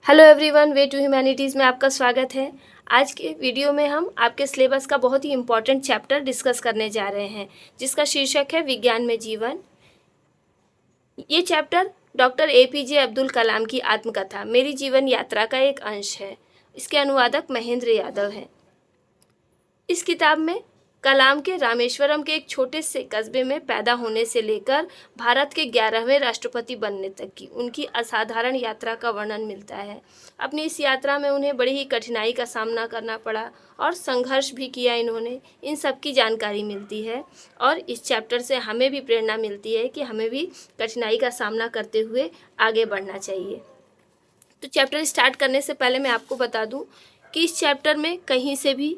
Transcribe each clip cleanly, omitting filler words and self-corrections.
Hello everyone, way to humanities में आपका स्वागत है। आज के वीडियो में हम आपके सिलेबस का बहुत ही इम्पोर्टेंट चैप्टर डिस्कस करने जा रहे हैं, जिसका शीर्षक है विज्ञान में जीवन। ये chapter doctor APJ Abdul Kalam की आत्मकथा मेरी जीवन यात्रा का एक अंश है। इसके अनुवादक महेंद्र यादव हैं। इस किताब में कलाम के रामेश्वरम के एक छोटे से कस्बे में पैदा होने से लेकर भारत के 11वें राष्ट्रपति बनने तक की उनकी असाधारण यात्रा का वर्णन मिलता है। अपनी इस यात्रा में उन्हें बड़ी ही कठिनाई का सामना करना पड़ा और संघर्ष भी किया इन्होंने। इन सब की जानकारी मिलती है और इस चैप्टर से हमें भी प्रेरणा मिलती है कि हमें भी कठिनाई का सामना करते हुए आगे बढ़ना चाहिए। तो चैप्टर स्टार्ट करने से पहले मैं आपको बता दूं कि इस चैप्टर में कहीं से भी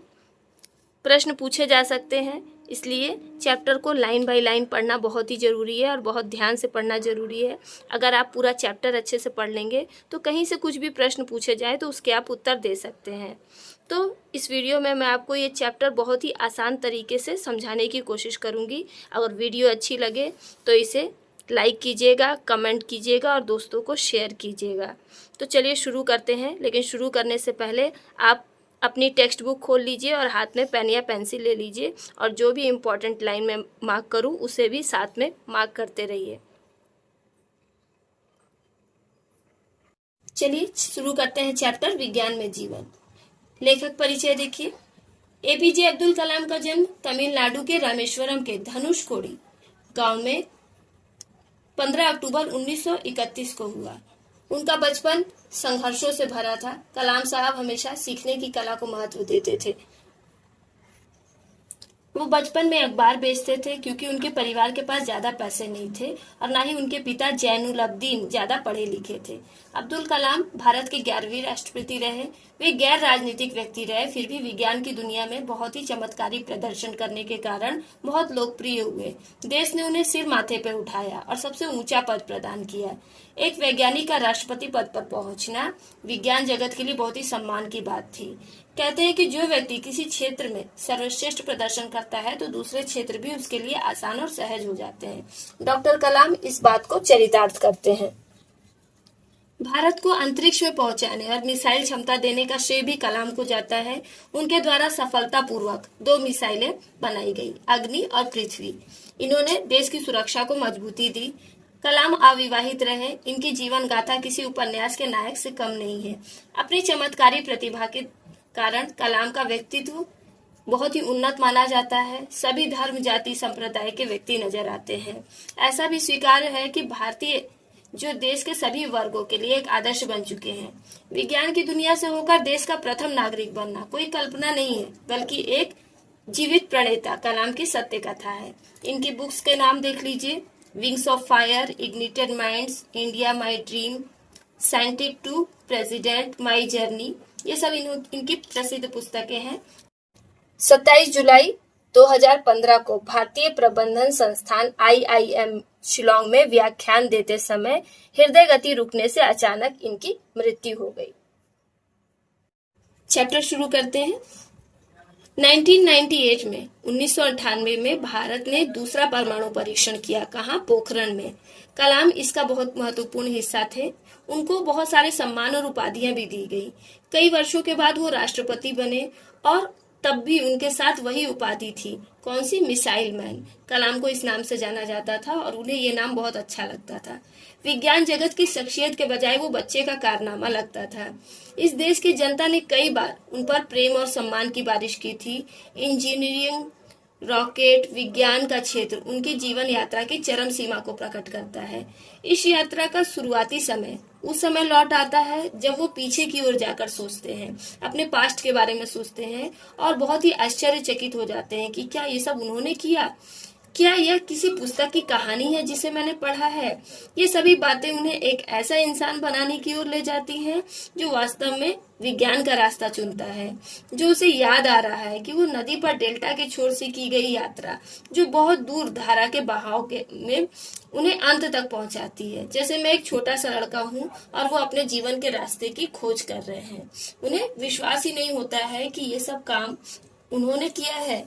प्रश्न पूछे जा सकते हैं, इसलिए चैप्टर को लाइन बाय लाइन पढ़ना बहुत ही ज़रूरी है और बहुत ध्यान से पढ़ना ज़रूरी है। अगर आप पूरा चैप्टर अच्छे से पढ़ लेंगे तो कहीं से कुछ भी प्रश्न पूछे जाए तो उसके आप उत्तर दे सकते हैं। तो इस वीडियो में मैं आपको ये चैप्टर बहुत ही आसान तरीके से समझाने की कोशिश करूँगी। अगर वीडियो अच्छी लगे तो इसे लाइक कीजिएगा, कमेंट कीजिएगा और दोस्तों को शेयर कीजिएगा। तो चलिए शुरू करते हैं, लेकिन शुरू करने से पहले आप अपनी टेक्स्ट बुक खोल लीजिए और हाथ में पेन या पेंसिल ले लीजिए और जो भी इम्पोर्टेंट लाइन में मार्क करूं उसे भी साथ में मार्क करते रहिए। चलिए शुरू करते हैं चैप्टर विज्ञान में जीवन। लेखक परिचय देखिए। एपीजे अब्दुल कलाम का जन्म तमिलनाडु के रामेश्वरम के धनुषकोडी गांव में 15 अक्टूबर 1931 को हुआ। उनका बचपन संघर्षों से भरा था। कलाम साहब हमेशा सीखने की कला को महत्व देते थे। वो बचपन में अखबार बेचते थे क्योंकि उनके परिवार के पास ज्यादा पैसे नहीं थे और ना ही उनके पिता जैनुल अब्दीन ज्यादा पढ़े लिखे थे। अब्दुल कलाम भारत के 11वें राष्ट्रपति रहे। वे गैर राजनीतिक व्यक्ति रहे, फिर भी विज्ञान की दुनिया में बहुत ही चमत्कारी प्रदर्शन करने के कारण बहुत लोकप्रिय हुए। देश ने उन्हें सिर माथे पर उठाया और सबसे ऊंचा पद प्रदान किया। एक वैज्ञानिक का राष्ट्रपति पद पर पहुंचना विज्ञान जगत के लिए बहुत ही सम्मान की बात थी। कहते हैं कि जो व्यक्ति किसी क्षेत्र में सर्वश्रेष्ठ प्रदर्शन करता है तो दूसरे क्षेत्र भी उसके लिए आसान और सहज हो जाते हैं। डॉक्टर कलाम इस बात को चरितार्थ करते हैं। भारत को अंतरिक्ष में पहुंचाने और मिसाइल क्षमता देने का श्रेय भी कलाम को जाता है। उनके द्वारा सफलतापूर्वक 2 मिसाइलें बनाई गई, अग्नि और पृथ्वी। इन्होंने देश की सुरक्षा को मजबूती दी। कलाम अविवाहित रहे। इनकी जीवन गाथा किसी उपन्यास के नायक से कम नहीं है। अपनी चमत्कारी प्रतिभा के कारण कलाम का व्यक्तित्व बहुत ही उन्नत माना जाता है। सभी धर्म, जाति, संप्रदाय के व्यक्ति नजर आते हैं। ऐसा भी स्वीकार्य है कि भारतीय जो देश के सभी वर्गों के लिए एक आदर्श बन चुके हैं। विज्ञान की दुनिया से होकर देश का प्रथम नागरिक बनना कोई कल्पना नहीं है, बल्कि एक जीवित प्रणेता कलाम की सत्य कथा है। इनकी बुक्स के नाम देख लीजिए। Wings of fire, ignited minds, India my dream, scientist to president, my journey, ये सब इनकी प्रसिद्ध पुस्तकें हैं। 27 जुलाई 2015 को भारतीय प्रबंधन संस्थान IIM शिलोंग में व्याख्यान देते समय हृदय गति रुकने से अचानक इनकी मृत्यु हो गई। चैप्टर शुरू करते हैं। 1998 में 1998 में भारत ने दूसरा परमाणु परीक्षण किया। कहाँ? पोखरण में। कलाम इसका बहुत महत्वपूर्ण हिस्सा थे। उनको बहुत सारे सम्मान और उपाधियां भी दी गई। कई वर्षों के बाद वो राष्ट्रपति बने और तब भी उनके साथ वही उपाधि थी। कौन सी? Missile man. कलाम को इस नाम से जाना जाता था और उन्हें ये नाम बहुत अच्छा लगता था। विज्ञान जगत की शख्सियत के बजाय वो बच्चे का कारनामा लगता था। इस देश की जनता ने कई बार उन पर प्रेम और सम्मान की बारिश की थी। इंजीनियरिंग, रॉकेट, विज्ञान का क्षेत्र उनकी जीवन यात्रा की चरम सीमा को प्रकट करता है। इस यात्रा का शुरुआती समय उस समय लौट आता है जब वो पीछे की ओर जाकर सोचते हैं, अपने पास्ट के बारे में सोचते हैं और बहुत ही आश्चर्यचकित हो जाते हैं कि क्या ये सब उन्होंने किया? क्या यह किसी पुस्तक की कहानी है जिसे मैंने पढ़ा है? ये सभी बातें उन्हें एक ऐसा इंसान बनाने की ओर ले जाती हैं जो वास्तव में विज्ञान का रास्ता चुनता है, जो उसे याद आ रहा है कि वो नदी पर डेल्टा के छोर से की गई यात्रा जो बहुत दूर धारा के बहाव के में उन्हें अंत तक पहुंचाती है। जैसे मैं एक छोटा सा लड़का हूँ और वो अपने जीवन के रास्ते की खोज कर रहे हैं। उन्हें विश्वास ही नहीं होता है कि ये सब काम उन्होंने किया है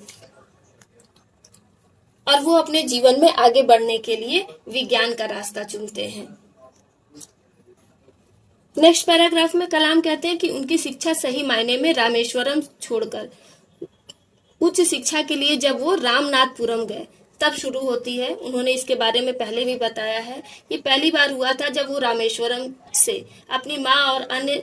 और वो अपने जीवन में आगे बढ़ने के लिए विज्ञान का रास्ता चुनते हैं। नेक्स्ट पैराग्राफ में कलाम कहते हैं कि उनकी शिक्षा सही मायने में रामेश्वरम छोड़कर उच्च शिक्षा के लिए जब वो रामनाथपुरम गए तब शुरू होती है। उन्होंने इसके बारे में पहले भी बताया है। ये पहली बार हुआ था जब वो रामेश्वरम से अपनी माँ और अन्य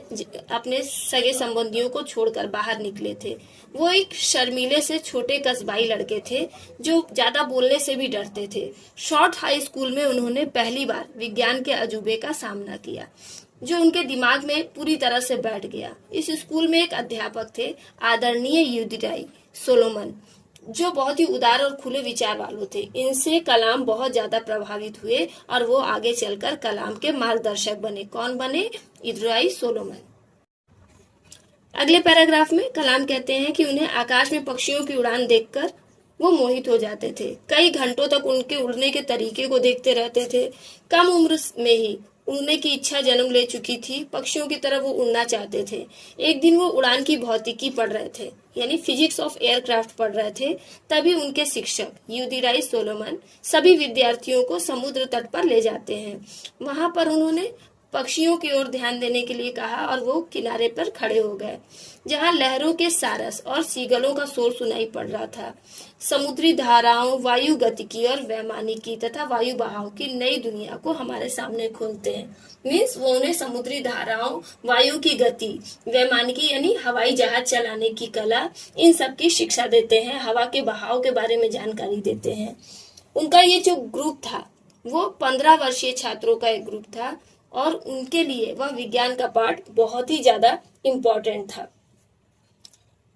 अपने सगे संबंधियों को छोड़कर बाहर निकले थे। वो एक शर्मीले से छोटे कस्बाई लड़के थे जो ज्यादा बोलने से भी डरते थे। शॉर्ट हाई स्कूल में उन्होंने पहली बार विज्ञान के अजूबे का सामना किया जो उनके दिमाग में पूरी तरह से बैठ गया। इस स्कूल में एक अध्यापक थे, आदरणीय यूदिराई सोलोमन, जो बहुत ही उदार और खुले विचार वाले थे। इनसे कलाम बहुत ज्यादा प्रभावित हुए और वो आगे चलकर कलाम के मार्गदर्शक बने। कौन बने? यूदिराई सोलोमन। अगले पैराग्राफ में कलाम कहते हैं कि उन्हें आकाश में पक्षियों की उड़ान देखकर वो मोहित हो जाते थे। कई घंटों तक उनके उड़ने के तरीके को देखते रहते थे। कम उम्र में ही उड़ने की इच्छा जन्म ले चुकी थी। पक्षियों की तरह वो उड़ना चाहते थे। एक दिन वो उड़ान की भौतिकी पढ़ रहे थे, यानी फिजिक्स ऑफ एयरक्राफ्ट पढ़ रहे थे। तभी उनके शिक्षक यूदिराई सोलोमन सभी विद्यार्थियों को समुद्र तट पर ले जाते हैं। वहां पर उन्होंने पक्षियों की ओर ध्यान देने के लिए कहा और वो किनारे पर खड़े हो गए जहां लहरों के सारस और सीगलों का शोर सुनाई पड़ रहा था। समुद्री धाराओं, वायु गतिकी और वैमानिकी तथा वायु बहाव की नई दुनिया को हमारे सामने खोलते हैं। मीन्स वो उन्हें समुद्री धाराओं, वायु की गति, वैमानिकी यानी हवाई जहाज चलाने की कला, इन सब की शिक्षा देते हैं। हवा के बहाव के बारे में जानकारी देते हैं। उनका ये जो ग्रुप था वो 15 वर्षीय छात्रों का एक ग्रुप था और उनके लिए वह विज्ञान का पाठ बहुत ही ज्यादा इम्पोर्टेंट था।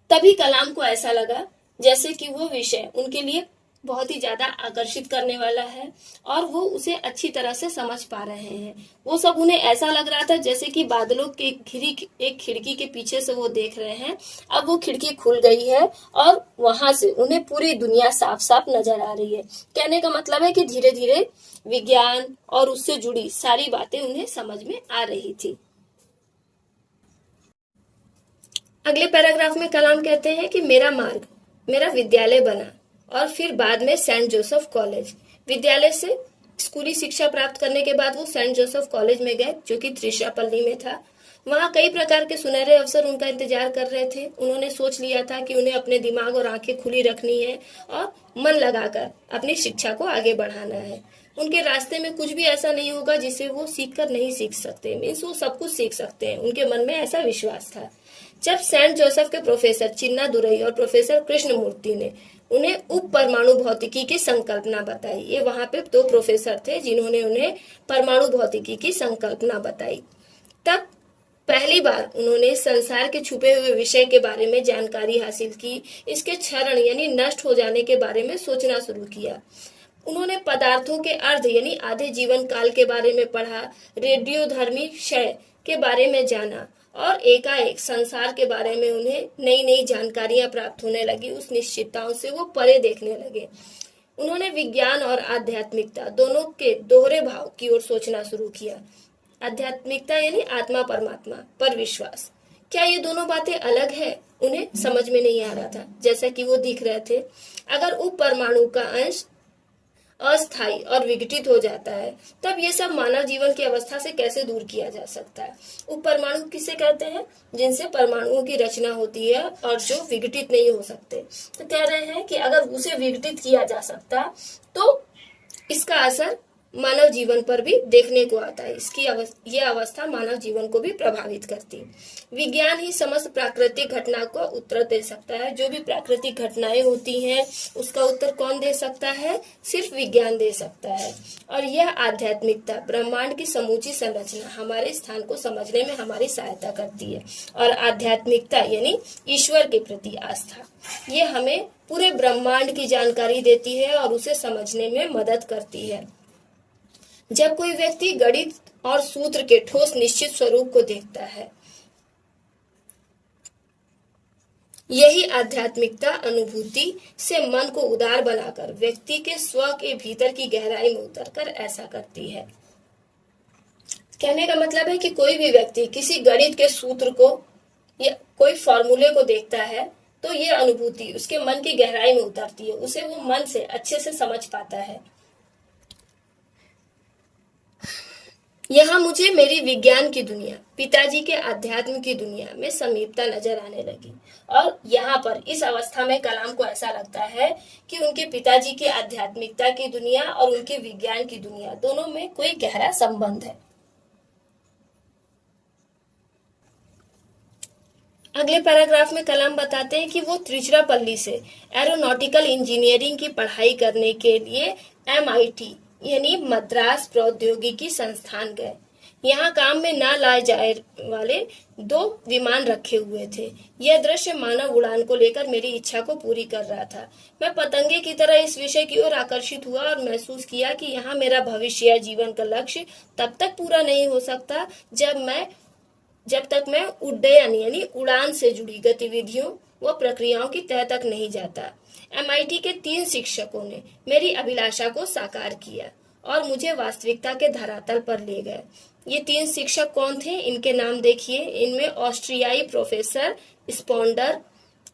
तभी कलाम को ऐसा लगा जैसे कि वो विषय उनके लिए बहुत ही ज्यादा आकर्षित करने वाला है और वो उसे अच्छी तरह से समझ पा रहे हैं। वो सब उन्हें ऐसा लग रहा था जैसे कि बादलों के घिरी एक खिड़की के पीछे से वो देख रहे हैं। अब वो खिड़की खुल गई है और वहां से उन्हें पूरी दुनिया साफ साफ नजर आ रही है। कहने का मतलब है कि धीरे धीरे विज्ञान और उससे जुड़ी सारी बातें उन्हें समझ में आ रही थी। अगले पैराग्राफ में कलाम कहते हैं कि मेरा मार्ग मेरा विद्यालय बना और फिर बाद में सेंट जोसेफ कॉलेज। विद्यालय से स्कूली शिक्षा प्राप्त करने के बाद वो सेंट जोसेफ कॉलेज में गए जो कि त्रिशापल्ली में था। वहाँ कई प्रकार के सुनहरे अवसर उनका इंतजार कर रहे थे। उन्होंने सोच लिया था कि उन्हें अपने दिमाग और आंखें खुली रखनी है और मन लगाकर अपनी शिक्षा को आगे बढ़ाना है। उनके रास्ते में कुछ भी ऐसा नहीं होगा जिसे वो सीख कर नहीं सीख सकते। मीन्स वो सब कुछ सीख सकते हैं। उनके मन में ऐसा विश्वास था। जब सेंट जोसेफ के प्रोफेसर चिन्ना दुरई और प्रोफेसर कृष्णमूर्ति ने उन्हें उप परमाणु भौतिकी की संकल्पना बताई, ये वहां पे 2 प्रोफेसर थे जिन्होंने उन्हें परमाणु भौतिकी की संकल्पना बताई, तब पहली बार उन्होंने संसार के छुपे हुए विषय के बारे में जानकारी हासिल की। इसके क्षरण यानी नष्ट हो जाने के बारे में सोचना शुरू किया। उन्होंने पदार्थों के अर्ध यानी आधे जीवन काल के बारे में पढ़ा, रेडियोधर्मी क्षय के बारे में जाना और एकाएक संसार के बारे में उन्हें नई नई जानकारियां प्राप्त होने लगी। उस निश्चितताओं से वो परे देखने लगे। उन्होंने विज्ञान और आध्यात्मिकता दोनों के दोहरे भाव की ओर सोचना शुरू किया। आध्यात्मिकता यानी आत्मा परमात्मा पर विश्वास। क्या ये दोनों बातें अलग है? उन्हें समझ में नहीं आ रहा था। जैसा कि वो दिख रहे थे, अगर उप परमाणु का अंश अस्थायी और विघटित हो जाता है तब ये सब मानव जीवन की अवस्था से कैसे दूर किया जा सकता है? उप परमाणु किसे कहते हैं? जिनसे परमाणुओं की रचना होती है और जो विघटित नहीं हो सकते। तो कह रहे हैं कि अगर उसे विघटित किया जा सकता तो इसका असर मानव जीवन पर भी देखने को आता है। ये अवस्था मानव जीवन को भी प्रभावित करती है। विज्ञान ही समस्त प्राकृतिक घटना को उत्तर दे सकता है। जो भी प्राकृतिक घटनाएं होती हैं उसका उत्तर कौन दे सकता है? सिर्फ विज्ञान दे सकता है। और यह आध्यात्मिकता ब्रह्मांड की समूची संरचना हमारे स्थान को समझने में हमारी सहायता करती है। और आध्यात्मिकता यानी ईश्वर के प्रति आस्था, ये हमें पूरे ब्रह्मांड की जानकारी देती है और उसे समझने में मदद करती है। जब कोई व्यक्ति गणित और सूत्र के ठोस निश्चित स्वरूप को देखता है, यही आध्यात्मिकता अनुभूति से मन को उदार बनाकर व्यक्ति के स्व के भीतर की गहराई में उतरकर ऐसा करती है। कहने का मतलब है कि कोई भी व्यक्ति किसी गणित के सूत्र को या कोई फॉर्मूले को देखता है तो ये अनुभूति उसके मन की गहराई में उतरती है, उसे वो मन से अच्छे से समझ पाता है। यहाँ मुझे मेरी विज्ञान की दुनिया, पिताजी के अध्यात्म की दुनिया में समीपता नजर आने लगी। और यहाँ पर इस अवस्था में कलाम को ऐसा लगता है कि उनके पिताजी की आध्यात्मिकता की दुनिया और उनके विज्ञान की दुनिया दोनों में कोई गहरा संबंध है। अगले पैराग्राफ में कलाम बताते हैं कि वो तिरुचिरापल्ली से एरोनॉटिकल इंजीनियरिंग की पढ़ाई करने के लिए MIT यानी मद्रास प्रौद्योगिकी संस्थान गए। यहाँ काम में न लाए जाए वाले 2 विमान रखे हुए थे। यह दृश्य मानव उड़ान को लेकर मेरी इच्छा को पूरी कर रहा था। मैं पतंगे की तरह इस विषय की ओर आकर्षित हुआ और महसूस किया कि यहाँ मेरा भविष्य या जीवन का लक्ष्य तब तक पूरा नहीं हो सकता जब तक मैं उड्डयन यानी उड़ान से जुड़ी गतिविधियों व प्रक्रियाओं की तह तक नहीं जाता। MIT के 3 शिक्षकों ने मेरी अभिलाषा को साकार किया और मुझे वास्तविकता के धरातल पर ले गए। ये 3 शिक्षक कौन थे, इनके नाम देखिए। इनमें ऑस्ट्रियाई प्रोफेसर स्पॉन्डर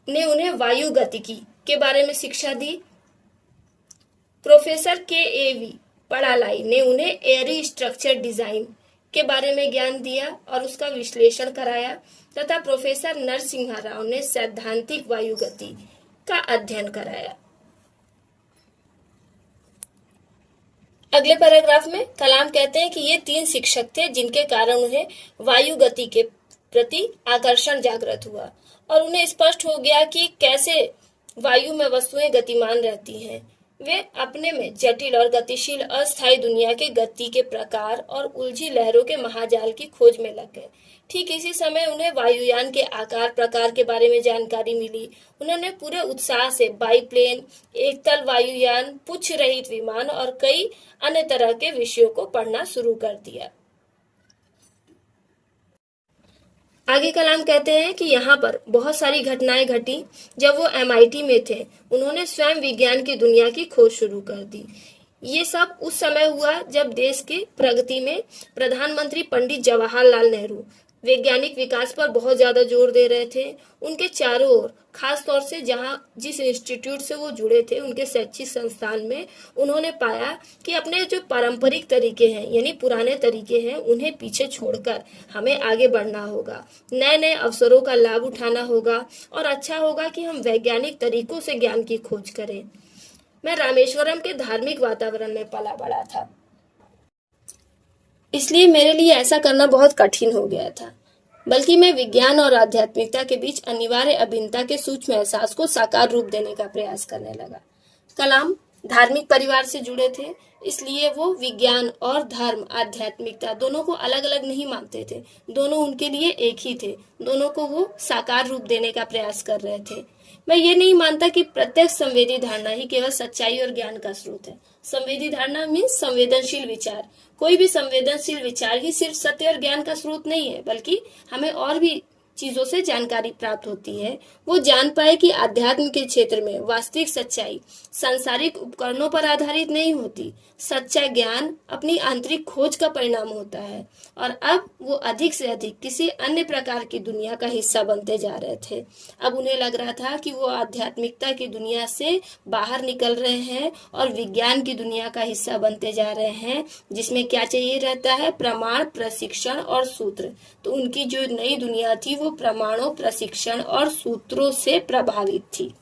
ने उन्हें वायु गतिकी के बारे में शिक्षा दी। प्रोफेसर KAV पड़ालाई ने उन्हें एयरी स्ट्रक्चर डिजाइन के बारे में ज्ञान दिया और उसका विश्लेषण कराया, तथा प्रोफेसर नरसिंहा राव ने सैद्धांतिक वायु गति का अध्ययन कराया। अगले पैराग्राफ में कलाम कहते हैं कि ये 3 शिक्षक थे जिनके कारण उन्हें वायु गति के प्रति आकर्षण जागृत हुआ और उन्हें स्पष्ट हो गया कि कैसे वायु में वस्तुएं गतिमान रहती हैं। वे अपने में जटिल और गतिशील अस्थायी दुनिया के गति के प्रकार और उलझी लहरों के महाजाल की खोज में लग गए। ठीक इसी समय उन्हें वायुयान के आकार प्रकार के बारे में जानकारी मिली। उन्होंने पूरे उत्साह से बाईप्लेन, एकतल वायुयान, पुच्छ रहित विमान और कई अन्य तरह के विषयों को पढ़ना शुरू कर दिया। आगे कलाम कहते हैं कि यहाँ पर बहुत सारी घटनाएं घटी। जब वो MIT में थे, उन्होंने स्वयं विज्ञान की दुनिया की खोज शुरू कर दी। ये सब उस समय हुआ जब देश की प्रगति में प्रधानमंत्री पंडित जवाहरलाल नेहरू वैज्ञानिक विकास पर बहुत ज्यादा जोर दे रहे थे। उनके चारों ओर, खास तौर से जिस इंस्टीट्यूट से वो जुड़े थे, उनके शैक्षिक संस्थान में उन्होंने पाया कि अपने जो पारंपरिक तरीके हैं यानी पुराने तरीके हैं, उन्हें पीछे छोड़कर हमें आगे बढ़ना होगा, नए नए अवसरों का लाभ उठाना होगा और अच्छा होगा कि हम वैज्ञानिक तरीकों से ज्ञान की खोज करें। मैं रामेश्वरम के धार्मिक वातावरण में पला बड़ा था, इसलिए मेरे लिए ऐसा करना बहुत कठिन हो गया था। बल्कि मैं विज्ञान और आध्यात्मिकता के बीच अनिवार्य अभिन्नता के सूक्ष्म एहसास को साकार रूप देने का प्रयास करने लगा। कलाम धार्मिक परिवार से जुड़े थे, इसलिए वो विज्ञान और धर्म, आध्यात्मिकता दोनों को अलग अलग नहीं मानते थे। दोनों उनके लिए एक ही थे। दोनों को वो साकार रूप देने का प्रयास कर रहे थे। मैं ये नहीं मानता कि प्रत्येक संवेदी धारणा ही केवल सच्चाई और ज्ञान का स्रोत है। संवेदी धारणा मीन्स संवेदनशील विचार। कोई भी संवेदनशील विचार ही सिर्फ सत्य और ज्ञान का स्रोत नहीं है, बल्कि हमें और भी चीजों से जानकारी प्राप्त होती है। वो जान पाए कि अध्यात्म के क्षेत्र में वास्तविक सच्चाई सांसारिक उपकरणों पर आधारित नहीं होती। सच्चा ज्ञान अपनी आंतरिक खोज का परिणाम होता है। और अब वो अधिक से अधिक किसी अन्य प्रकार की दुनिया का हिस्सा बनते जा रहे थे। अब उन्हें लग रहा था कि वो आध्यात्मिकता की दुनिया से बाहर निकल रहे हैं और विज्ञान की दुनिया का हिस्सा बनते जा रहे हैं, जिसमें क्या चाहिए रहता है? प्रमाण, प्रशिक्षण और सूत्र। तो उनकी जो नई दुनिया थी वो प्रमाणों, प्रशिक्षण और सूत्रों से प्रभावित थी।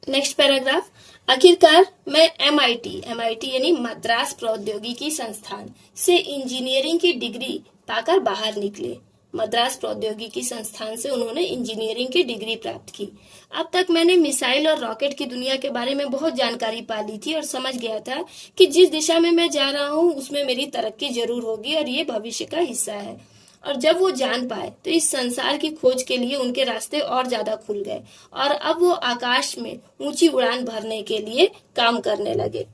Next paragraph. आखिरकार मैं MIT यानी मद्रास प्रौद्योगिकी संस्थान से इंजीनियरिंग की डिग्री पाकर बाहर निकले। मद्रास प्रौद्योगिकी संस्थान से उन्होंने इंजीनियरिंग की डिग्री प्राप्त की। अब तक मैंने मिसाइल और रॉकेट की दुनिया के बारे में बहुत जानकारी पा ली थी और समझ गया था कि जिस दिशा में मैं जा रहा हूँ उसमें मेरी तरक्की जरूर होगी और ये भविष्य का हिस्सा है। और जब वो जान पाए तो इस संसार की खोज के लिए उनके रास्ते और ज्यादा खुल गए और अब वो आकाश में ऊंची उड़ान भरने के लिए काम करने लगे।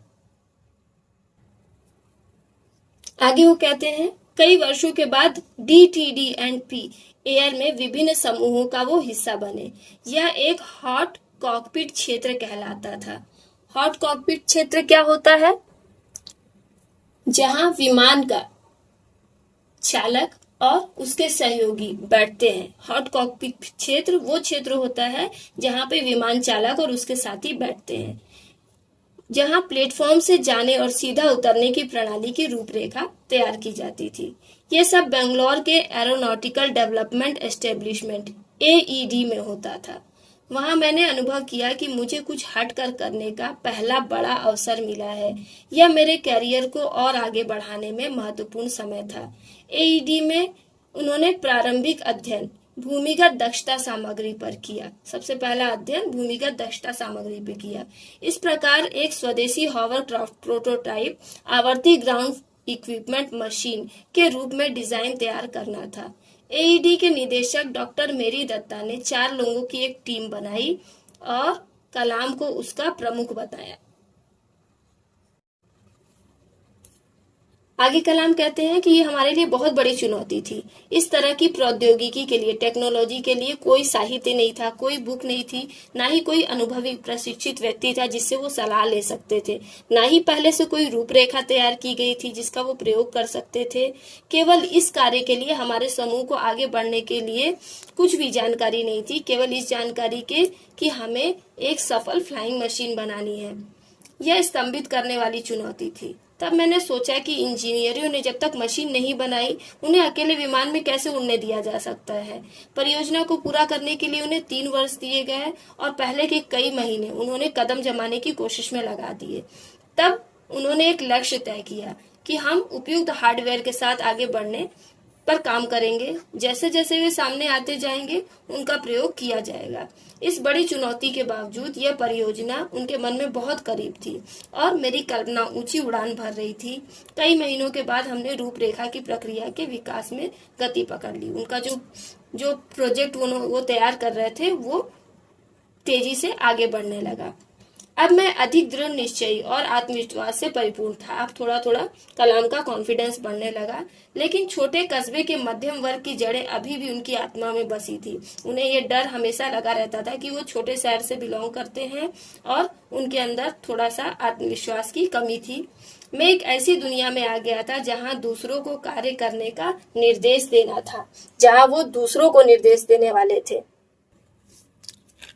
आगे वो कहते हैं, कई वर्षों के बाद DTD&P एयर में विभिन्न समूहों का वो हिस्सा बने। यह एक हॉट कॉकपिट क्षेत्र कहलाता था। हॉट कॉकपिट क्षेत्र क्या होता है? जहां विमान का चालक और उसके सहयोगी बैठते हैं। हॉट कॉकपिट क्षेत्र वो क्षेत्र होता है जहां पे विमान चालक और उसके साथी बैठते हैं। जहां प्लेटफॉर्म से जाने और सीधा उतरने की प्रणाली की रूपरेखा तैयार की जाती थी। ये सब बेंगलोर के एरोनॉटिकल डेवलपमेंट एस्टेब्लिशमेंट AED में होता था। वहां मैंने अनुभव किया कि मुझे कुछ हट कर करने का पहला बड़ा अवसर मिला है। यह मेरे कैरियर को और आगे बढ़ाने में महत्वपूर्ण समय था। AED में उन्होंने प्रारंभिक अध्ययन भूमिगत दक्षता सामग्री पर किया। सबसे पहला अध्ययन भूमिगत दक्षता सामग्री पर किया। इस प्रकार एक स्वदेशी हॉवरक्राफ्ट प्रोटोटाइप आवर्ती ग्राउंड इक्विपमेंट मशीन के रूप में डिजाइन तैयार करना था। AED के निदेशक डॉक्टर मेरी दत्ता ने 4 लोगों की एक टीम बनाई और कलाम को उसका प्रमुख बताया। आगे कलाम कहते हैं कि ये हमारे लिए बहुत बड़ी चुनौती थी। इस तरह की प्रौद्योगिकी के लिए, टेक्नोलॉजी के लिए कोई साहित्य नहीं था, कोई बुक नहीं थी, ना ही कोई अनुभवी प्रशिक्षित व्यक्ति था जिससे वो सलाह ले सकते थे, ना ही पहले से कोई रूपरेखा तैयार की गई थी जिसका वो प्रयोग कर सकते थे। केवल इस कार्य के लिए हमारे समूह को आगे बढ़ने के लिए कुछ भी जानकारी नहीं थी, केवल इस जानकारी के कि हमें एक सफल फ्लाइंग मशीन बनानी है। यह स्तंभित करने वाली चुनौती थी। तब मैंने सोचा कि इंजीनियरों ने जब तक मशीन नहीं बनाई, उन्हें अकेले विमान में कैसे उड़ने दिया जा सकता है। परियोजना को पूरा करने के लिए उन्हें 3 वर्ष दिए गए और पहले के कई महीने उन्होंने कदम जमाने की कोशिश में लगा दिए। तब उन्होंने एक लक्ष्य तय किया कि हम उपयुक्त हार्डवेयर के साथ आगे बढ़ने पर काम करेंगे। जैसे जैसे वे सामने आते जाएंगे, उनका प्रयोग किया जाएगा। इस बड़ी चुनौती के बावजूद यह परियोजना उनके मन में बहुत करीब थी और मेरी कल्पना ऊंची उड़ान भर रही थी। कई महीनों के बाद हमने रूपरेखा की प्रक्रिया के विकास में गति पकड़ ली। उनका जो प्रोजेक्ट वो तैयार कर रहे थे, वो तेजी से आगे बढ़ने लगा। अब मैं अधिक दृढ़ निश्चयी और आत्मविश्वास से परिपूर्ण था। अब थोड़ा थोड़ा कलाम का कॉन्फिडेंस बढ़ने लगा, लेकिन छोटे कस्बे के मध्यम वर्ग की जड़ें अभी भी उनकी आत्मा में बसी थी। उन्हें ये डर हमेशा लगा रहता था कि वो छोटे शहर से बिलोंग करते हैं और उनके अंदर थोड़ा सा आत्मविश्वास की कमी थी। मैं एक ऐसी दुनिया में आ गया था जहाँ दूसरों को कार्य करने का निर्देश देना था, जहाँ वो दूसरों को निर्देश देने वाले थे,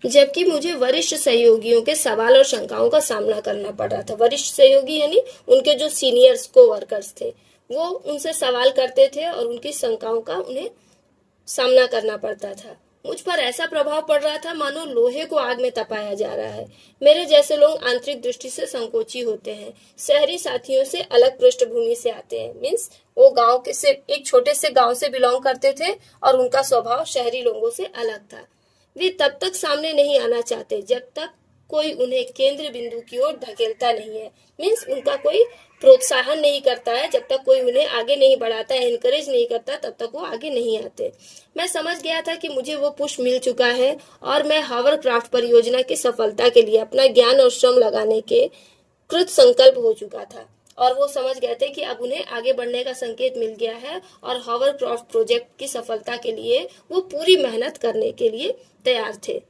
जबकि मुझे वरिष्ठ सहयोगियों के सवाल और शंकाओं का सामना करना पड़ रहा था। वरिष्ठ सहयोगी यानी उनके जो सीनियर्स को वर्कर्स थे, वो उनसे सवाल करते थे और उनकी शंकाओं का उन्हें सामना करना पड़ता था। मुझ पर ऐसा प्रभाव पड़ रहा था मानो लोहे को आग में तपाया जा रहा है। मेरे जैसे लोग आंतरिक दृष्टि से संकोची होते हैं, शहरी साथियों से अलग पृष्ठभूमि से आते हैं। मीन्स वो गांव के से एक छोटे से गांव से बिलोंग करते थे और उनका स्वभाव शहरी लोगों से अलग था। वे तब तक सामने नहीं आना चाहते जब तक कोई उन्हें केंद्र बिंदु की ओर धकेलता नहीं है। मीन्स उनका कोई प्रोत्साहन नहीं करता है, जब तक कोई उन्हें आगे नहीं बढ़ाता है, एनकरेज नहीं करता, तब तक वो आगे नहीं आते। मैं समझ गया था कि मुझे वो पुश मिल चुका है और मैं हॉवरक्राफ्ट परियोजना की सफलता के लिए अपना ज्ञान और श्रम लगाने के कृत संकल्प हो चुका था और वो समझ गए थे कि अब उन्हें आगे बढ़ने का संकेत मिल गया है और हॉवरक्राफ्ट प्रोजेक्ट की सफलता के लिए वो पूरी मेहनत करने के लिए तैयार थे।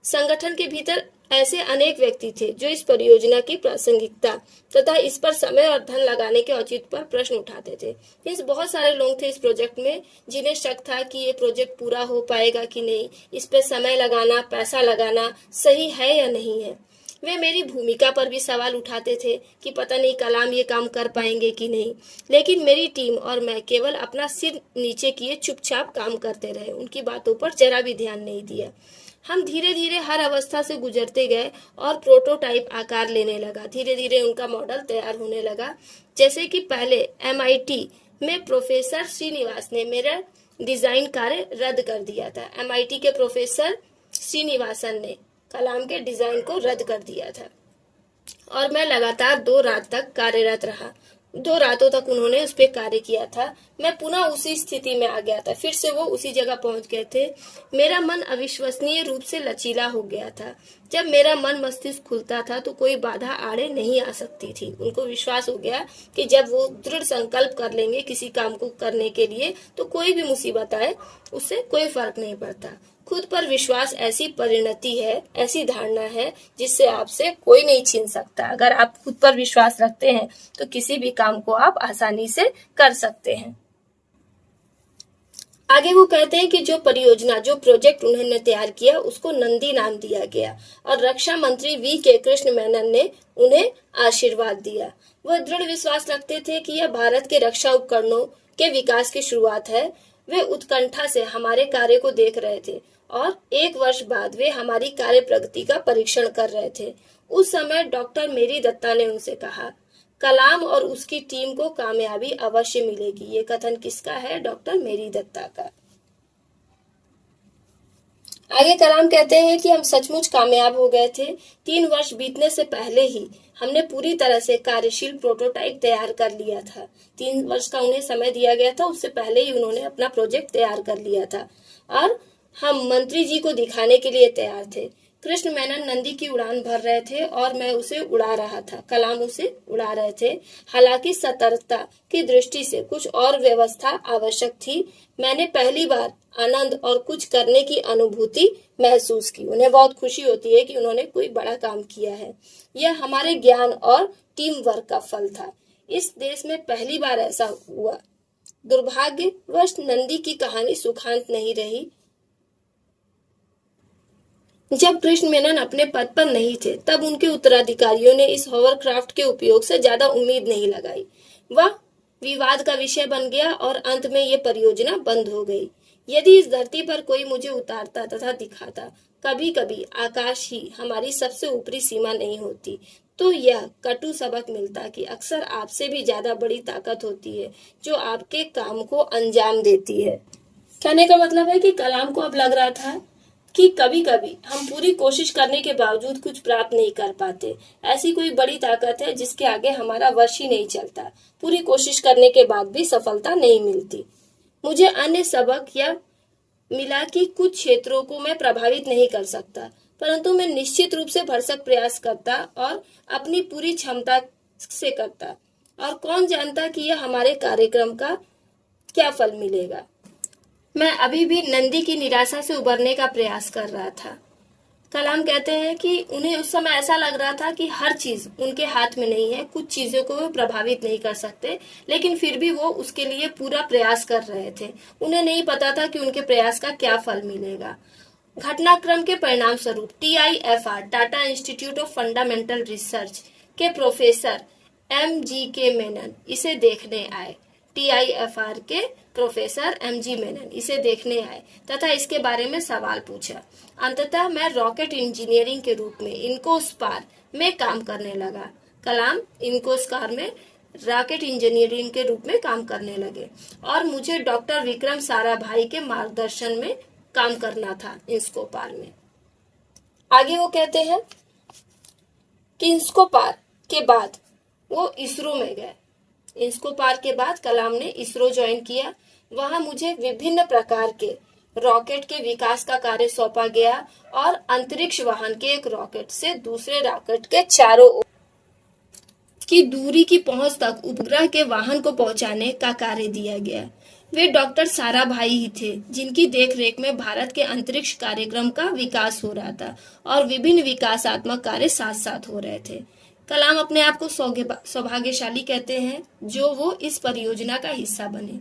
संगठन के भीतर ऐसे अनेक व्यक्ति थे जो इस परियोजना की प्रासंगिकता तथा इस पर समय और धन लगाने के औचित्य पर प्रश्न उठाते थे। इस बहुत सारे लोग थे इस प्रोजेक्ट में जिन्हें शक था कि ये प्रोजेक्ट पूरा हो पाएगा कि नहीं, इस पे समय लगाना, पैसा लगाना सही है या नहीं है। वे मेरी भूमिका पर भी सवाल उठाते थे कि पता नहीं कलाम ये काम कर पाएंगे कि नहीं, लेकिन मेरी टीम और मैं केवल अपना सिर नीचे किए चुपचाप काम करते रहे, उनकी बातों पर जरा भी ध्यान नहीं दिया। हम धीरे धीरे हर अवस्था से गुजरते गए और प्रोटोटाइप आकार लेने लगा। धीरे धीरे उनका मॉडल तैयार होने लगा। जैसे कि पहले MIT में प्रोफेसर श्रीनिवास ने मेरा डिजाइन कार्य रद्द कर दिया था। MIT के प्रोफेसर श्रीनिवासन ने कलाम के डिजाइन को रद्द कर दिया था और मैं लगातार 2 रात तक कार्यरत रहा। 2 रातों तक उन्होंने उस पर कार्य किया था। मैं पुनः उसी स्थिति में आ गया था, फिर से वो उसी जगह पहुंच गए थे। मेरा मन अविश्वसनीय रूप से लचीला हो गया था। जब मेरा मन मस्तिष्क खुलता था तो कोई बाधा आड़े नहीं आ सकती थी। उनको विश्वास हो गया कि जब वो दृढ़ संकल्प कर लेंगे किसी काम को करने के लिए तो कोई भी मुसीबत आए उससे कोई फर्क नहीं पड़ता। खुद पर विश्वास ऐसी परिणति है, ऐसी धारणा है जिससे आपसे कोई नहीं छीन सकता। अगर आप खुद पर विश्वास रखते हैं तो किसी भी काम को आप आसानी से कर सकते हैं। आगे वो कहते हैं कि जो प्रोजेक्ट उन्होंने तैयार किया उसको नंदी नाम दिया गया और रक्षा मंत्री V.K. कृष्ण मेनन ने उन्हें आशीर्वाद दिया। वह दृढ़ विश्वास रखते थे कि यह भारत के रक्षा उपकरणों के विकास की शुरुआत है। वे उत्कंठा से हमारे कार्य को देख रहे थे और 1 वर्ष बाद वे हमारी कार्य प्रगति का परीक्षण कर रहे थे। उस समय डॉक्टर मेरी दत्ता ने उनसे कहा, कलाम और उसकी टीम को कामयाबी अवश्य मिलेगी। ये कथन किसका है? डॉक्टर मेरी दत्ता का। आगे कलाम कहते हैं कि हम सचमुच कामयाब हो गए थे। 3 वर्ष बीतने से पहले ही हमने पूरी तरह से कार्यशील प्रोटोटाइप तैयार कर लिया था। 3 वर्ष का उन्हें समय दिया गया था, उससे पहले ही उन्होंने अपना प्रोजेक्ट तैयार कर लिया था और हम मंत्री जी को दिखाने के लिए तैयार थे। कृष्ण मेनन नंदी की उड़ान भर रहे थे और मैं उसे उड़ा रहा था। कलाम उसे उड़ा रहे थे। हालांकि सतर्कता की दृष्टि से कुछ और व्यवस्था आवश्यक थी। मैंने पहली बार आनंद और कुछ करने की अनुभूति महसूस की। उन्हें बहुत खुशी होती है कि उन्होंने कोई बड़ा काम किया है। यह हमारे ज्ञान और टीम वर्क का फल था। इस देश में पहली बार ऐसा हुआ। दुर्भाग्यवश नंदी की कहानी सुखांत नहीं रही। जब कृष्ण मेनन अपने पद पर नहीं थे तब उनके उत्तराधिकारियों ने इस हॉवरक्राफ्ट के उपयोग से ज्यादा उम्मीद नहीं लगाई। वह विवाद का विषय बन गया और अंत में ये परियोजना बंद हो गई। यदि इस धरती पर कोई मुझे उतारता तथा दिखाता, कभी कभी आकाश ही हमारी सबसे ऊपरी सीमा नहीं होती, तो यह कटु सबक मिलता कि अक्सर आपसे भी ज्यादा बड़ी ताकत होती है जो आपके काम को अंजाम देती है। कहने का मतलब है कि कलाम को अब लग रहा था कि कभी कभी हम पूरी कोशिश करने के बावजूद कुछ प्राप्त नहीं कर पाते। ऐसी कोई बड़ी ताकत है जिसके आगे हमारा वश ही नहीं चलता। पूरी कोशिश करने के बाद भी सफलता नहीं मिलती। मुझे अन्य सबक यह मिला कि कुछ क्षेत्रों को मैं प्रभावित नहीं कर सकता, परंतु मैं निश्चित रूप से भरसक प्रयास करता और अपनी पूरी क्षमता से करता। और कौन जानता कि यह हमारे कार्यक्रम का क्या फल मिलेगा। मैं अभी भी नंदी की निराशा से उबरने का प्रयास कर रहा था। कलाम कहते हैं कि उन्हें उस समय ऐसा लग रहा था कि हर चीज उनके हाथ में नहीं है, कुछ चीजों को वो प्रभावित नहीं कर सकते, लेकिन फिर भी वो उसके लिए पूरा प्रयास कर रहे थे। उन्हें नहीं पता था कि उनके प्रयास का क्या फल मिलेगा। घटनाक्रम के परिणाम स्वरूप TIFR Tata institute of fundamental research के प्रोफेसर MGK मेनन इसे देखने आए। TIFR के प्रोफेसर MG मेनन इसे देखने आए तथा इसके बारे में सवाल पूछा। अंततः मैं रॉकेट इंजीनियरिंग के रूप में इनकोस्पार में काम करने लगा। कलाम इनकोस्पार में रॉकेट इंजीनियरिंग के रूप में काम करने लगे और मुझे डॉक्टर विक्रम साराभाई के मार्गदर्शन में काम करना था इंस्कोपार में। आगे वो कहते हैं कि इंस्कोपार के बाद वो इसरो में गए। इंस्कोपार के बाद कलाम ने इसरो ज्वाइन किया। वहां मुझे विभिन्न प्रकार के रॉकेट के विकास का कार्य सौंपा गया और अंतरिक्ष वाहन के एक रॉकेट से दूसरे रॉकेट के चारों ओर की दूरी की पहुंच तक उपग्रह के वाहन को पहुंचाने का कार्य दिया गया। वे डॉक्टर साराभाई ही थे जिनकी देखरेख में भारत के अंतरिक्ष कार्यक्रम का विकास हो रहा था और विभिन्न विकासात्मक कार्य साथ साथ हो रहे थे। कलाम अपने आप को सौभाग्यशाली कहते हैं जो वो इस परियोजना का हिस्सा बने।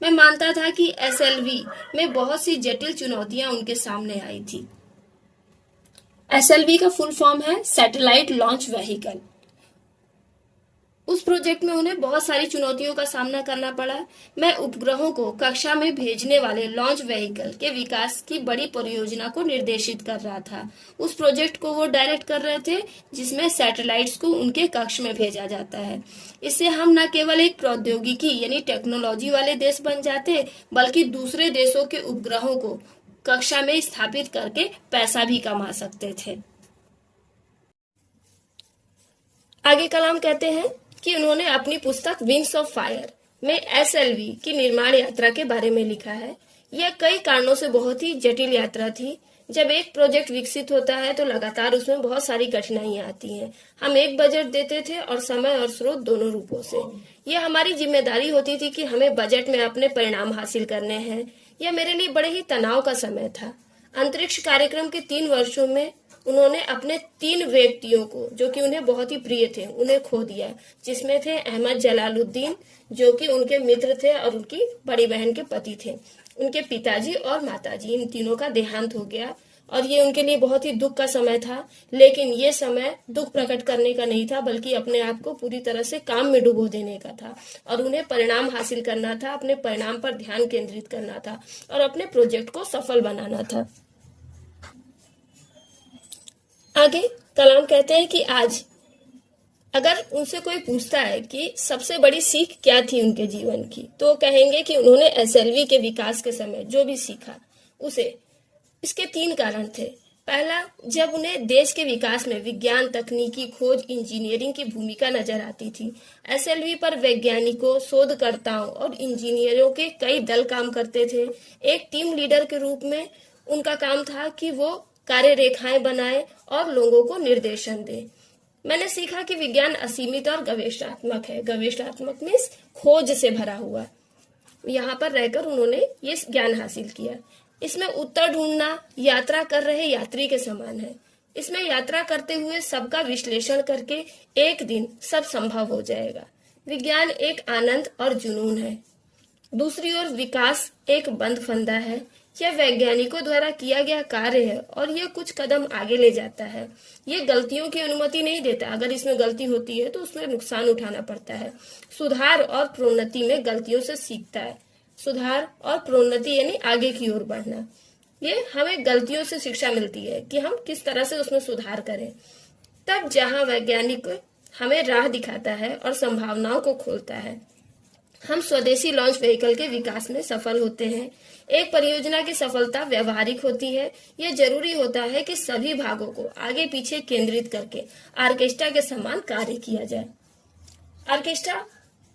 मैं मानता था कि SLV में बहुत सी जटिल चुनौतियां उनके सामने आई थी। SLV का फुल फॉर्म है सैटेलाइट लॉन्च व्हीकल। उस प्रोजेक्ट में उन्हें बहुत सारी चुनौतियों का सामना करना पड़ा। मैं उपग्रहों को कक्षा में भेजने वाले लॉन्च व्हीकल के विकास की बड़ी परियोजना को निर्देशित कर रहा था। उस प्रोजेक्ट को वो डायरेक्ट कर रहे थे जिसमें सैटेलाइट्स को उनके कक्ष में भेजा जाता है। इससे हम न केवल एक प्रौद्योगिकी यानी टेक्नोलॉजी वाले देश बन जाते, बल्कि दूसरे देशों के उपग्रहों को कक्षा में स्थापित करके पैसा भी कमा सकते थे। आगे कलाम कहते हैं कि उन्होंने अपनी पुस्तक विंग्स ऑफ फायर में SLV की निर्माण यात्रा के बारे में लिखा है। यह कई कारणों से बहुत ही जटिल यात्रा थी। जब एक प्रोजेक्ट विकसित होता है तो लगातार उसमें बहुत सारी कठिनाइयां आती हैं। हम एक बजट देते थे और समय और स्रोत दोनों रूपों से। यह हमारी जिम्मेदारी होती थी कि हमें बजट में अपने परिणाम हासिल करने हैं। यह मेरे लिए बड़े ही तनाव का समय था। अंतरिक्ष कार्यक्रम के 3 वर्षों में उन्होंने अपने 3 व्यक्तियों को, जो कि उन्हें बहुत ही प्रिय थे, उन्हें खो दिया, जिसमें थे अहमद जलालुद्दीन, जो कि उनके मित्र थे और उनकी बड़ी बहन के पति थे, उनके पिताजी और माताजी, इन तीनों का देहांत हो गया। और ये उनके लिए बहुत ही दुख का समय था। लेकिन ये समय दुख प्रकट करने का नहीं था, बल्कि अपने आप को पूरी तरह से काम में डुबो देने का था और उन्हें परिणाम हासिल करना था, अपने परिणाम पर ध्यान केंद्रित करना था और अपने प्रोजेक्ट को सफल बनाना था। आगे कलाम कहते हैं कि आज अगर उनसे कोई पूछता है कि सबसे बड़ी सीख क्या थी उनके जीवन की, तो कहेंगे कि उन्होंने एसएलवी के विकास के समय जो भी सीखा उसे, इसके 3 कारण थे। पहला, जब उन्हें देश के विकास में विज्ञान, तकनीकी खोज, इंजीनियरिंग की भूमिका नजर आती थी। एसएलवी पर वैज्ञानिकों, शोधकर्ताओं और इंजीनियरों के कई दल काम करते थे। एक टीम लीडर के रूप में उनका काम था कि वो कार्य रेखाएं बनाए और लोगों को निर्देशन दे। मैंने सीखा कि विज्ञान असीमित और गवेषणात्मक है। गवेषणात्मक मीन्स खोज से भरा हुआ। यहाँ पर रहकर उन्होंने ये ज्ञान हासिल किया। इसमें उत्तर ढूंढना यात्रा कर रहे यात्री के समान है। इसमें यात्रा करते हुए सबका विश्लेषण करके एक दिन सब संभव हो जाएगा। विज्ञान एक आनंद और जुनून है। दूसरी ओर विकास एक बंद फंदा है। यह वैज्ञानिकों द्वारा किया गया कार्य है और यह कुछ कदम आगे ले जाता है। ये गलतियों की अनुमति नहीं देता। अगर इसमें गलती होती है तो उसमें नुकसान उठाना पड़ता है। सुधार और प्रोन्नति में गलतियों से सीखता है। सुधार और प्रोन्नति यानी आगे की ओर बढ़ना। ये हमें गलतियों से शिक्षा मिलती है कि हम किस तरह से उसमें सुधार करें। तब जहां वैज्ञानिक हमें राह दिखाता है और संभावनाओं को खोलता है, हम स्वदेशी लॉन्च व्हीकल के विकास में सफल होते हैं। एक परियोजना की सफलता व्यवहारिक होती है। यह जरूरी होता है कि सभी भागों को आगे पीछे केंद्रित करके ऑर्केस्ट्रा के समान कार्य किया जाए। ऑर्केस्ट्रा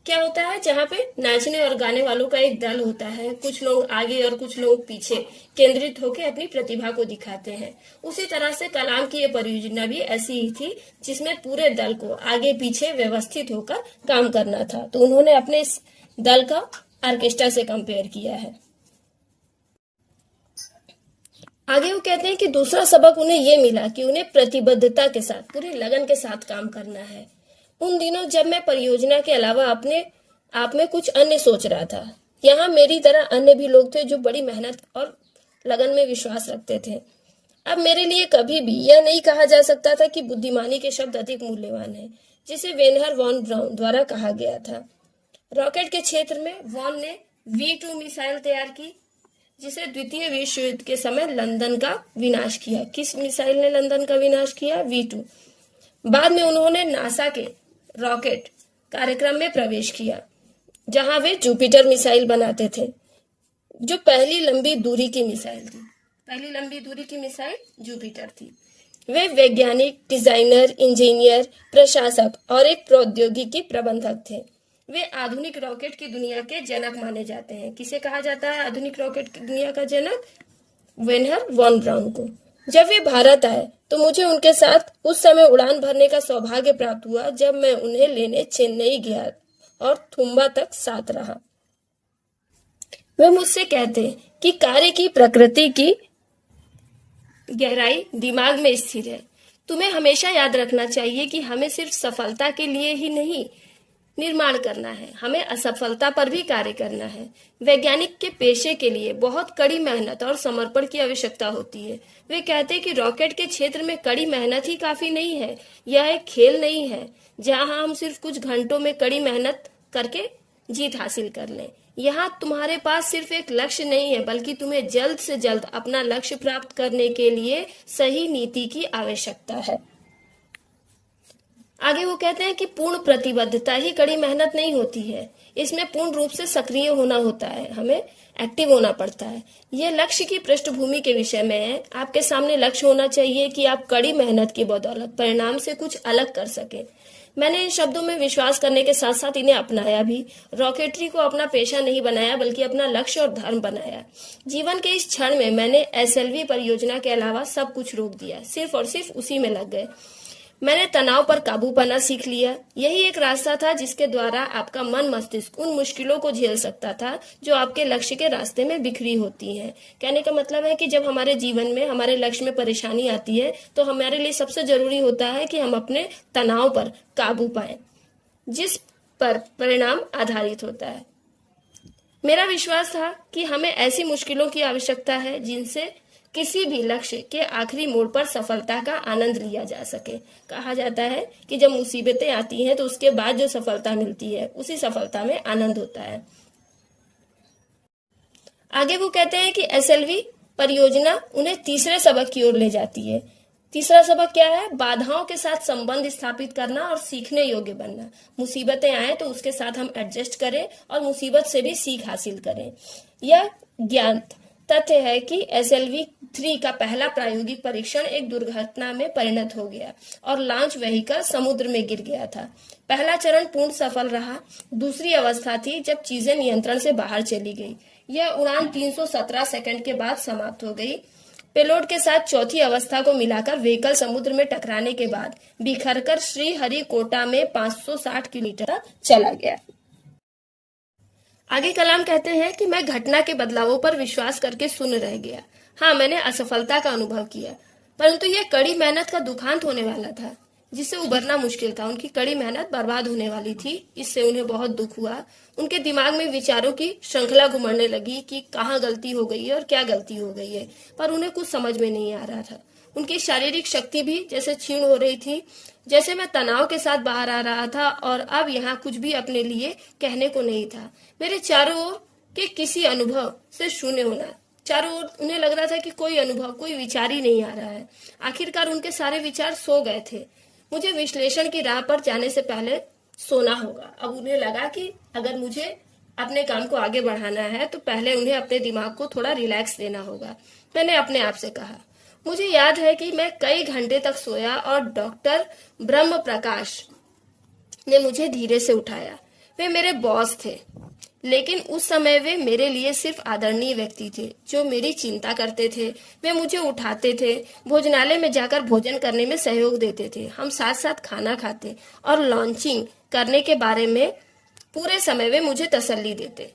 क्या होता है? जहाँ पे नाचने और गाने वालों का एक दल होता है। कुछ लोग आगे और कुछ लोग पीछे केंद्रित होकर अपनी प्रतिभा को दिखाते हैं। उसी तरह से कलाम की ये परियोजना भी ऐसी ही थी, जिसमें पूरे दल को आगे पीछे व्यवस्थित होकर काम करना था। तो उन्होंने अपने इस दल का ऑर्केस्ट्रा से कंपेयर किया है। आगे वो कहते हैं कि दूसरा सबक उन्हें ये मिला कि उन्हें प्रतिबद्धता के साथ, पूरे लगन के साथ काम करना है। उन दिनों जब मैं परियोजना के अलावा अपने आप में कुछ अन्य सोच रहा था, यहाँ मेरी तरह अन्य भी लोग थे जो बड़ी मेहनत और लगन में विश्वास रखते थे। अब मेरे लिए कभी भी यह नहीं कहा जा सकता था कि बुद्धिमानी के शब्द अधिक मूल्यवान है, जिसे वेनहर वॉन ब्राउन द्वारा कहा गया था। रॉकेट के क्षेत्र में वॉन ने V2 मिसाइल तैयार की, जिसे द्वितीय विश्व युद्ध के समय लंदन का विनाश किया। किस मिसाइल ने लंदन का विनाश किया? V2। बाद में उन्होंने नासा के रॉकेट कार्यक्रम में प्रवेश किया, जहां वे जुपिटर मिसाइल बनाते थे, जो पहली लंबी दूरी की मिसाइल थी। पहली लंबी दूरी की मिसाइल जुपिटर थी। वे वैज्ञानिक, डिजाइनर, इंजीनियर, प्रशासक और एक प्रौद्योगिकी प्रबंधक थे। वे आधुनिक रॉकेट की दुनिया के जनक माने जाते हैं। किसे कहा जाता है आधुनिक रॉकेट की दुनिया का जनक? वेनहर वॉन ब्राउन को। जब वे भारत आए तो मुझे उनके साथ उस समय उड़ान भरने का सौभाग्य प्राप्त हुआ, जब मैं उन्हें लेने चेन्नई गया और थुम्बा तक साथ रहा। वे मुझसे कहते कि कार्य की प्रकृति की गहराई दिमाग में स्थिर है। तुम्हें हमेशा याद रखना चाहिए कि हमें सिर्फ सफलता के लिए ही नहीं निर्माण करना है, हमें असफलता पर भी कार्य करना है। वैज्ञानिक के पेशे के लिए बहुत कड़ी मेहनत और समर्पण की आवश्यकता होती है। वे कहते हैं कि रॉकेट के क्षेत्र में कड़ी मेहनत ही काफी नहीं है। यह एक खेल नहीं है जहां हम सिर्फ कुछ घंटों में कड़ी मेहनत करके जीत हासिल कर लें। यहाँ तुम्हारे पास सिर्फ एक लक्ष्य नहीं है, बल्कि तुम्हें जल्द से जल्द अपना लक्ष्य प्राप्त करने के लिए सही नीति की आवश्यकता है। आगे वो कहते हैं कि पूर्ण प्रतिबद्धता ही कड़ी मेहनत नहीं होती है, इसमें पूर्ण रूप से सक्रिय होना होता है, हमें एक्टिव होना पड़ता है। यह लक्ष्य की पृष्ठभूमि के विषय में है। आपके सामने लक्ष्य होना चाहिए कि आप कड़ी मेहनत की बदौलत परिणाम से कुछ अलग कर सकें। मैंने इन शब्दों में विश्वास करने के साथ साथ इन्हें अपनाया भी। रॉकेटरी को अपना पेशा नहीं बनाया, बल्कि अपना लक्ष्य और धर्म बनाया। जीवन के इस क्षण में मैंने एसएलवी परियोजना के अलावा सब कुछ रोक दिया, सिर्फ और सिर्फ उसी में लग गए। मैंने तनाव पर काबू पाना सीख लिया। यही एक रास्ता था जिसके द्वारा आपका मन मस्तिष्क उन मुश्किलों को झेल सकता था जो आपके लक्ष्य के रास्ते में बिखरी होती हैं। कहने का मतलब है कि जब हमारे जीवन में हमारे लक्ष्य में परेशानी आती है तो हमारे लिए सबसे जरूरी होता है कि हम अपने तनाव पर काबू पाएं, जिस पर परिणाम आधारित होता है। मेरा विश्वास था कि हमें ऐसी मुश्किलों की आवश्यकता है जिनसे किसी भी लक्ष्य के आखिरी मोड़ पर सफलता का आनंद लिया जा सके। कहा जाता है कि जब मुसीबतें आती हैं तो उसके बाद जो सफलता मिलती है उसी सफलता में आनंद होता है। आगे वो कहते हैं कि एसएलवी परियोजना उन्हें तीसरे सबक की ओर ले जाती है। तीसरा सबक क्या है? बाधाओं के साथ संबंध स्थापित करना और सीखने योग्य बनना। मुसीबतें आए तो उसके साथ हम एडजस्ट करें और मुसीबत से भी सीख हासिल करें। यह ज्ञान तथ्य है कि एसएलवी 3 का पहला प्रायोगिक परीक्षण एक दुर्घटना में परिणत हो गया और लॉन्च व्हीकल समुद्र में गिर गया था। पहला चरण पूर्ण सफल रहा। दूसरी अवस्था थी जब चीजें नियंत्रण से बाहर चली गई। यह उड़ान 317 सेकंड के बाद समाप्त हो गई। पेलोड के साथ चौथी अवस्था को मिलाकर व्हीकल समुद्र में टकराने के बाद बिखरकर श्रीहरिकोटा में 560 किलोमीटर चला गया। आगे कलाम कहते हैं कि मैं घटना के बदलावों पर विश्वास करके सुन रह गया। हाँ, मैंने असफलता का अनुभव किया, परंतु यह कड़ी मेहनत का दुखांत होने वाला था जिससे उबरना मुश्किल था। उनकी कड़ी मेहनत बर्बाद होने वाली थी। इससे उन्हें बहुत दुख हुआ। उनके दिमाग में विचारों की श्रृंखला घुमड़ने लगी कि कहाँ गलती हो गई है और क्या गलती हो गई है, पर उन्हें कुछ समझ में नहीं आ रहा था। उनकी शारीरिक शक्ति भी जैसे क्षीण हो रही थी। जैसे मैं तनाव के साथ बाहर आ रहा था और अब यहाँ कुछ भी अपने लिए कहने को नहीं था। मेरे चारों ओर के किसी अनुभव से शून्य होना। चारों ओर उन्हें लग रहा था कि कोई अनुभव, कोई विचार ही नहीं आ रहा है। आखिरकार उनके सारे विचार सो गए थे। मुझे विश्लेषण की राह पर जाने से पहले सोना होगा। अब उन्हें लगा कि अगर मुझे अपने काम को आगे बढ़ाना है तो पहले उन्हें अपने दिमाग को थोड़ा रिलैक्स देना होगा। मैंने अपने आप से कहा। मुझे याद है कि मैं कई घंटे तक सोया और डॉक्टर ब्रह्म प्रकाश ने मुझे धीरे से उठाया। वे मेरे बॉस थे, लेकिन उस समय वे मेरे लिए सिर्फ आदरणीय व्यक्ति थे जो मेरी चिंता करते थे। वे मुझे उठाते थे, भोजनालय में जाकर भोजन करने में सहयोग देते थे। हम साथ साथ खाना खाते और लॉन्चिंग करने के बारे में पूरे समय वे मुझे तसल्ली देते।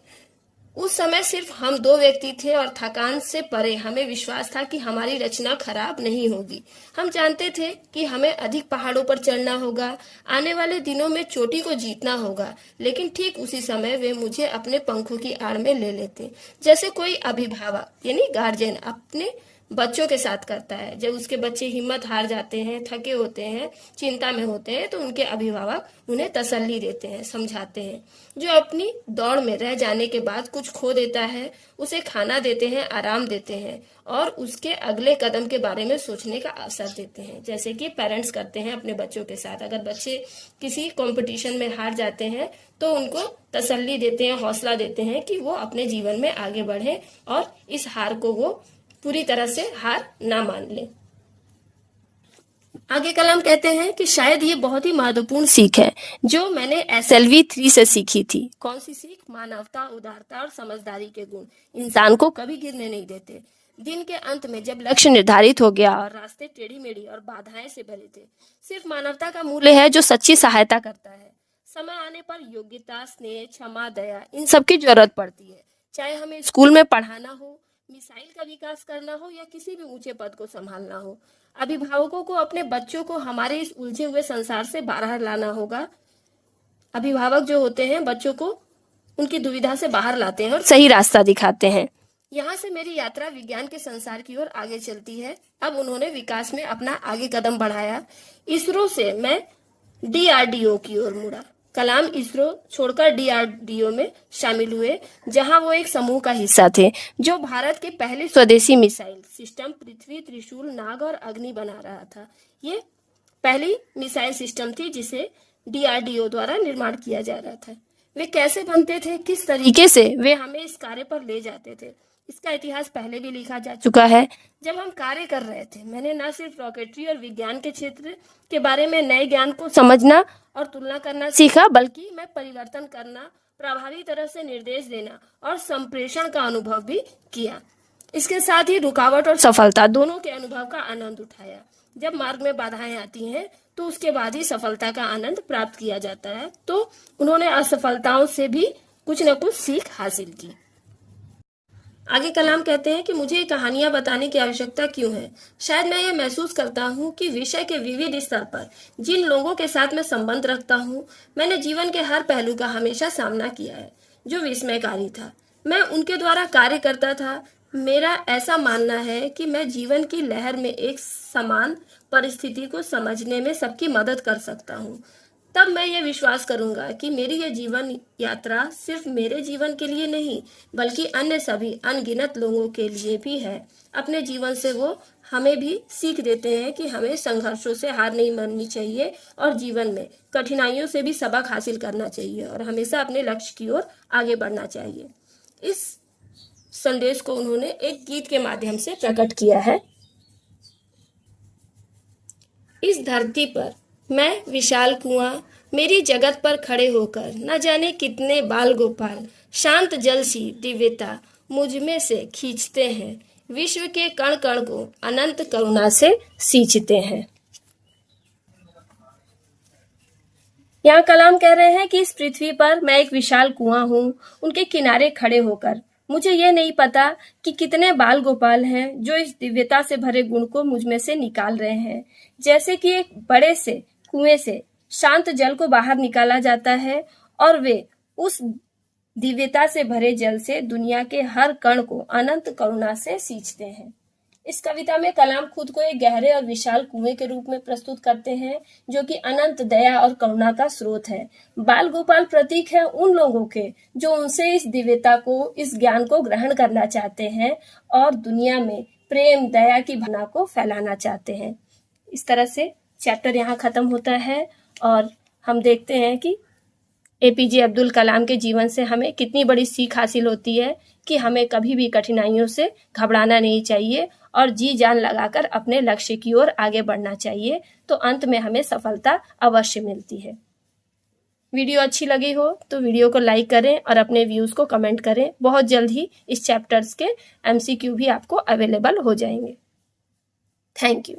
उस समय सिर्फ हम दो व्यक्ति थे और थकान से परे हमें विश्वास था कि हमारी रचना खराब नहीं होगी। हम जानते थे कि हमें अधिक पहाड़ों पर चढ़ना होगा, आने वाले दिनों में चोटी को जीतना होगा, लेकिन ठीक उसी समय वे मुझे अपने पंखों की आड़ में ले लेते, जैसे कोई अभिभावक यानी गार्जियन अपने बच्चों के साथ करता है। जब उसके बच्चे हिम्मत हार जाते हैं, थके होते हैं, चिंता में होते हैं, तो उनके अभिभावक उन्हें तसल्ली देते हैं, समझाते हैं। जो अपनी दौड़ में रह जाने के बाद कुछ खो देता है, उसे खाना देते हैं, आराम देते हैं और उसके अगले कदम के बारे में सोचने का अवसर देते हैं, जैसे कि पेरेंट्स करते हैं अपने बच्चों के साथ। अगर बच्चे किसी कंपटीशन में हार जाते हैं तो उनको तसल्ली देते हैं, हौसला देते हैं कि वो अपने जीवन में आगे बढ़े और इस हार को वो पूरी तरह से हार ना मान ले। आगे कलाम कहते हैं कि शायद ये बहुत ही महत्वपूर्ण सीख है जो मैंने एसएलवी 3 से सीखी थी। कौन सी सीख? मानवता, उदारता और समझदारी के गुण इंसान को कभी गिरने नहीं देते। दिन के अंत में जब लक्ष्य निर्धारित हो गया और रास्ते टेढ़ी मेढ़ी और बाधाएं से भरे थे, सिर्फ मानवता का मूल्य है जो सच्ची सहायता करता है। समय आने पर योग्यता, स्नेह, क्षमा, दया, इन सब की जरूरत पड़ती है। चाहे हमें स्कूल में पढ़ाना हो, मिसाइल का विकास करना हो या किसी भी ऊंचे पद को संभालना हो। अभिभावकों को अपने बच्चों को हमारे इस उलझे हुए संसार से बाहर लाना होगा। अभिभावक जो होते हैं बच्चों को उनकी दुविधा से बाहर लाते हैं और सही रास्ता दिखाते हैं। यहाँ से मेरी यात्रा विज्ञान के संसार की ओर आगे चलती है। अब उन्होंने विकास में अपना आगे कदम बढ़ाया। इसरो से मैं डीआरडीओ की ओर मुड़ा। कलाम इसरो छोड़कर डीआरडीओ में शामिल हुए, जहां वो एक समूह का हिस्सा थे जो भारत के पहले स्वदेशी मिसाइल सिस्टम पृथ्वी, त्रिशूल, नाग और अग्नि बना रहा था। ये पहली मिसाइल सिस्टम थी जिसे डीआरडीओ द्वारा निर्माण किया जा रहा था। वे कैसे बनते थे, किस तरीके से वे हमें इस कार्य पर ले जाते थे, इसका इतिहास पहले भी लिखा जा चुका है। जब हम कार्य कर रहे थे, मैंने न सिर्फ रॉकेटरी और विज्ञान के क्षेत्र के बारे में नए ज्ञान को समझना और तुलना करना सीखा, बल्कि मैं परिवर्तन करना, प्रभावी तरह से निर्देश देना और संप्रेषण का अनुभव भी किया। इसके साथ ही रुकावट और सफलता दोनों के अनुभव का आनंद उठाया। जब मार्ग में बाधाएं आती हैं तो उसके बाद ही सफलता का आनंद प्राप्त किया जाता है। तो उन्होंने असफलताओं से भी कुछ न कुछ सीख हासिल की। आगे कलाम कहते हैं कि मुझे ये कहानियां बताने की आवश्यकता क्यों है। शायद मैं ये महसूस करता हूँ कि विषय के विविध स्तर पर जिन लोगों के साथ मैं संबंध रखता हूँ, मैंने जीवन के हर पहलू का हमेशा सामना किया है जो विस्मयकारी था। मैं उनके द्वारा कार्य करता था। मेरा ऐसा मानना है कि मैं जीवन की लहर में एक समान परिस्थिति को समझने में सबकी मदद कर सकता हूँ। तब मैं ये विश्वास करूंगा कि मेरी ये जीवन यात्रा सिर्फ मेरे जीवन के लिए नहीं, बल्कि अन्य सभी अनगिनत लोगों के लिए भी है। अपने जीवन से वो हमें भी सीख देते हैं कि हमें संघर्षों से हार नहीं माननी चाहिए और जीवन में कठिनाइयों से भी सबक हासिल करना चाहिए और हमेशा अपने लक्ष्य की ओर आगे बढ़ना चाहिए। इस संदेश को उन्होंने एक गीत के माध्यम से प्रकट किया है। इस धरती पर मैं विशाल कुआं, मेरी जगत पर खड़े होकर न जाने कितने बाल गोपाल शांत जल सी दिव्यता मुझ में से खींचते हैं, विश्व के कण कण को अनंत करुणा से सींचते हैं। यहाँ कलाम कह रहे हैं कि इस पृथ्वी पर मैं एक विशाल कुआं हूँ, उनके किनारे खड़े होकर मुझे ये नहीं पता कि कितने बाल गोपाल हैं जो इस दिव्यता से भरे गुण को मुझ में से निकाल रहे हैं। जैसे कि एक बड़े से कुएं से शांत जल को बाहर निकाला जाता है और वे उस दिव्यता से भरे जल से दुनिया के हर कण को अनंत करुणा से सींचते हैं। इस कविता में कलाम खुद को एक गहरे और विशाल कुएं के रूप में प्रस्तुत करते हैं जो कि अनंत दया और करुणा का स्रोत है। बाल गोपाल प्रतीक है उन लोगों के जो उनसे इस दिव्यता को, इस ज्ञान को ग्रहण करना चाहते हैं और दुनिया में प्रेम दया की भावना को फैलाना चाहते हैं। इस तरह से चैप्टर यहाँ खत्म होता है और हम देखते हैं कि एपीजे अब्दुल कलाम के जीवन से हमें कितनी बड़ी सीख हासिल होती है कि हमें कभी भी कठिनाइयों से घबराना नहीं चाहिए और जी जान लगाकर अपने लक्ष्य की ओर आगे बढ़ना चाहिए, तो अंत में हमें सफलता अवश्य मिलती है। वीडियो अच्छी लगी हो तो वीडियो को लाइक करें और अपने व्यूज को कमेंट करें। बहुत जल्द ही इस चैप्टर्स के MCQ भी आपको अवेलेबल हो जाएंगे। Thank you.